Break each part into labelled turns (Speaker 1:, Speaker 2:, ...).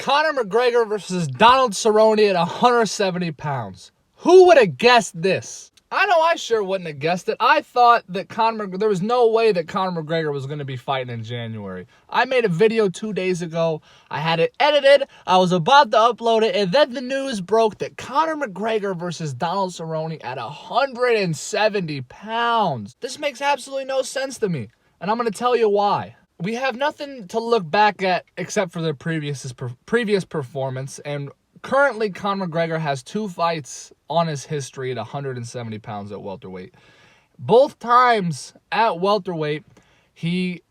Speaker 1: Conor McGregor versus Donald Cerrone at 170 pounds. Who would have guessed this? I know I sure wouldn't have guessed it. I thought that there was no way that Conor McGregor was going to be fighting in January. I made a video 2 days ago. I had it edited. I was about to upload it. And then the news broke that Conor McGregor versus Donald Cerrone at 170 pounds. This makes absolutely no sense to me. And I'm going to tell you why. We have nothing to look back at except for their previous performance, and currently Conor McGregor has 2 fights on his history at 170 pounds at welterweight. Both times at welterweight, he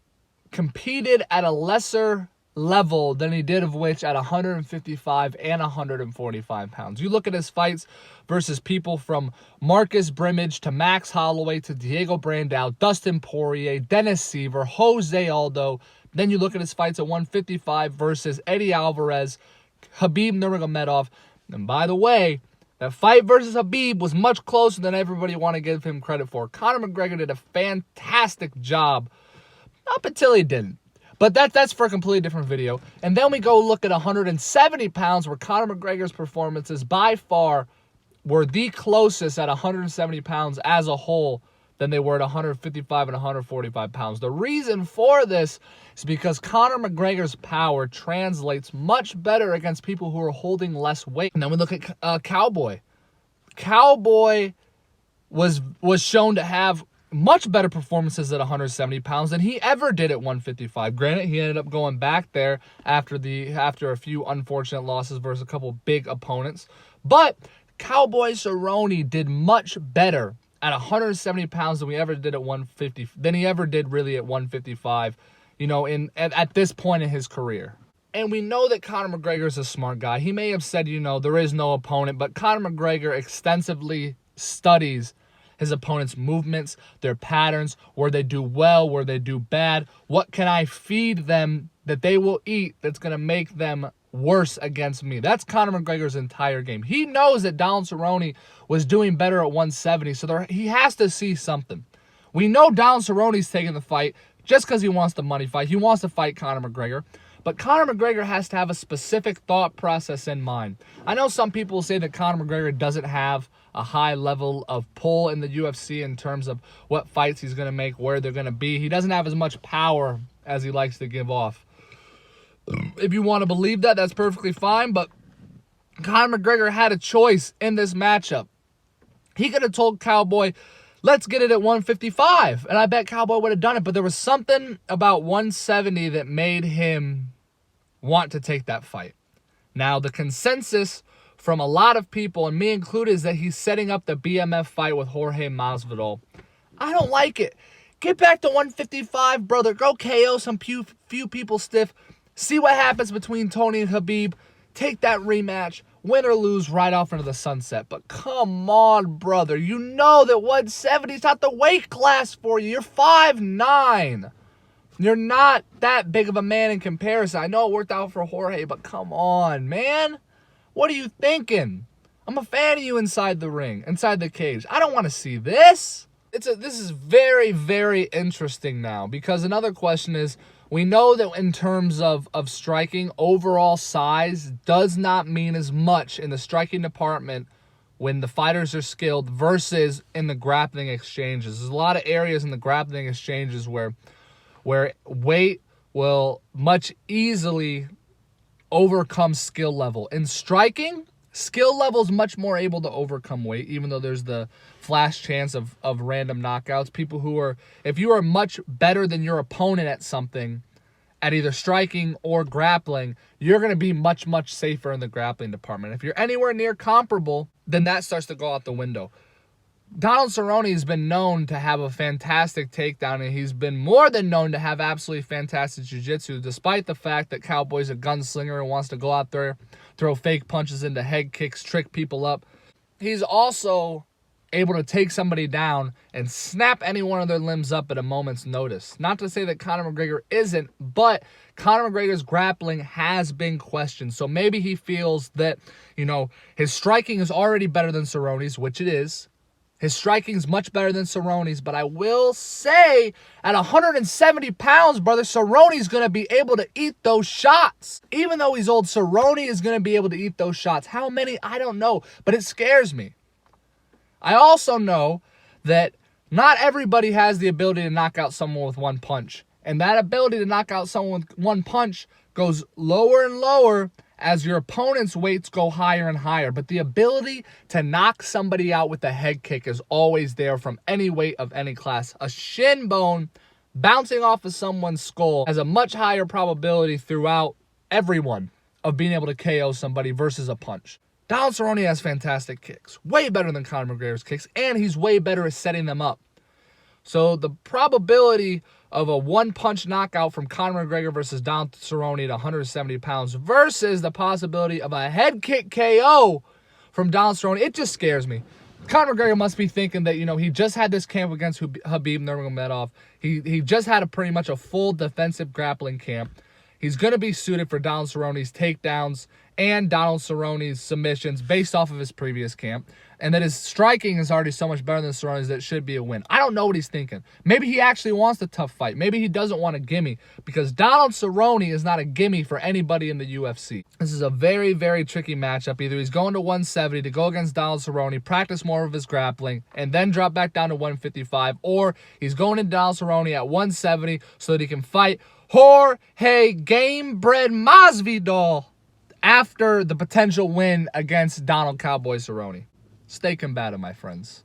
Speaker 1: competed at a lesser level than he did of which at 155 and 145 pounds. You look at his fights versus people from Marcus Brimage to Max Holloway to Diego Brandao, Dustin Poirier, Dennis Seaver, Jose Aldo. Then you look at his fights at 155 versus Eddie Alvarez, Khabib Nurmagomedov. And by the way, that fight versus Khabib was much closer than everybody want to give him credit for. Conor McGregor did a fantastic job up until he didn't. But that's for a completely different video. And then we go look at 170 pounds where Conor McGregor's performances by far were the closest at 170 pounds as a whole than they were at 155 and 145 pounds. The reason for this is because Conor McGregor's power translates much better against people who are holding less weight. And then we look at Cowboy. Cowboy was shown to have much better performances at 170 pounds than he ever did at 155. Granted, he ended up going back there after a few unfortunate losses versus a couple big opponents. But Cowboy Cerrone did much better at 170 pounds than he ever did at 155, at this point in his career. And we know that Conor McGregor is a smart guy. He may have said, there is no opponent, but Conor McGregor extensively studies his opponent's movements, their patterns, where they do well, where they do bad. What can I feed them that they will eat that's going to make them worse against me? That's Conor McGregor's entire game. He knows that Donald Cerrone was doing better at 170, so he has to see something. We know Donald Cerrone's taking the fight just because he wants the money fight. He wants to fight Conor McGregor. But Conor McGregor has to have a specific thought process in mind. I know some people say that Conor McGregor doesn't have a high level of pull in the UFC in terms of what fights he's going to make, where they're going to be. He doesn't have as much power as he likes to give off. If you want to believe that, that's perfectly fine. But Conor McGregor had a choice in this matchup. He could have told Cowboy, let's get it at 155. And I bet Cowboy would have done it. But there was something about 170 that made him want to take that fight. Now, the consensus from a lot of people, and me included, is that he's setting up the BMF fight with Jorge Masvidal. I don't like it. Get back to 155, brother. Go KO some few people stiff. See what happens between Tony and Khabib. Take that rematch. Win or lose, right off into the sunset. But come on, brother. You know that 170 is not the weight class for you. You're 5'9". You're not that big of a man in comparison. I know it worked out for Jorge, but come on, man. What are you thinking? I'm a fan of you inside the ring, inside the cage. I don't want to see this. This is very, very interesting now, because another question is, we know that in terms of striking, overall size does not mean as much in the striking department when the fighters are skilled versus in the grappling exchanges. There's a lot of areas in the grappling exchanges where weight will much easily overcome skill level. In striking, skill level is much more able to overcome weight, even though there's the flash chance of random knockouts. If you are much better than your opponent at something, at either striking or grappling, you're going to be much, much safer in the grappling department. If you're anywhere near comparable, then that starts to go out the window. Donald Cerrone has been known to have a fantastic takedown, and he's been more than known to have absolutely fantastic jiu-jitsu, despite the fact that Cowboy's a gunslinger and wants to go out there, throw fake punches into head kicks, trick people up. He's also able to take somebody down and snap any one of their limbs up at a moment's notice. Not to say that Conor McGregor isn't, but Conor McGregor's grappling has been questioned. So maybe he feels that, his striking is already better than Cerrone's, which it is. His striking's much better than Cerrone's, but I will say at 170 pounds, brother, Cerrone's going to be able to eat those shots. Even though he's old, Cerrone is going to be able to eat those shots. How many? I don't know, but it scares me. I also know that not everybody has the ability to knock out someone with one punch. And that ability to knock out someone with one punch goes lower and lower as your opponent's weights go higher and higher. But the ability to knock somebody out with a head kick is always there from any weight of any class. A shin bone bouncing off of someone's skull has a much higher probability throughout everyone of being able to KO somebody versus a punch. Donald Cerrone has fantastic kicks, way better than Conor McGregor's kicks, and he's way better at setting them up. So the probability of a one-punch knockout from Conor McGregor versus Donald Cerrone at 170 pounds versus the possibility of a head kick KO from Donald Cerrone, it just scares me. Conor McGregor must be thinking that, he just had this camp against Khabib Nurmagomedov. He just had pretty much a full defensive grappling camp. He's going to be suited for Donald Cerrone's takedowns and Donald Cerrone's submissions based off of his previous camp. And that his striking is already so much better than Cerrone's that it should be a win. I don't know what he's thinking. Maybe he actually wants the tough fight. Maybe he doesn't want a gimme, because Donald Cerrone is not a gimme for anybody in the UFC. This is a very, very tricky matchup. Either he's going to 170 to go against Donald Cerrone, practice more of his grappling, and then drop back down to 155, or he's going to Donald Cerrone at 170 so that he can fight Jorge Gamebred Masvidal after the potential win against Donald Cowboy Cerrone. Stay combative, my friends.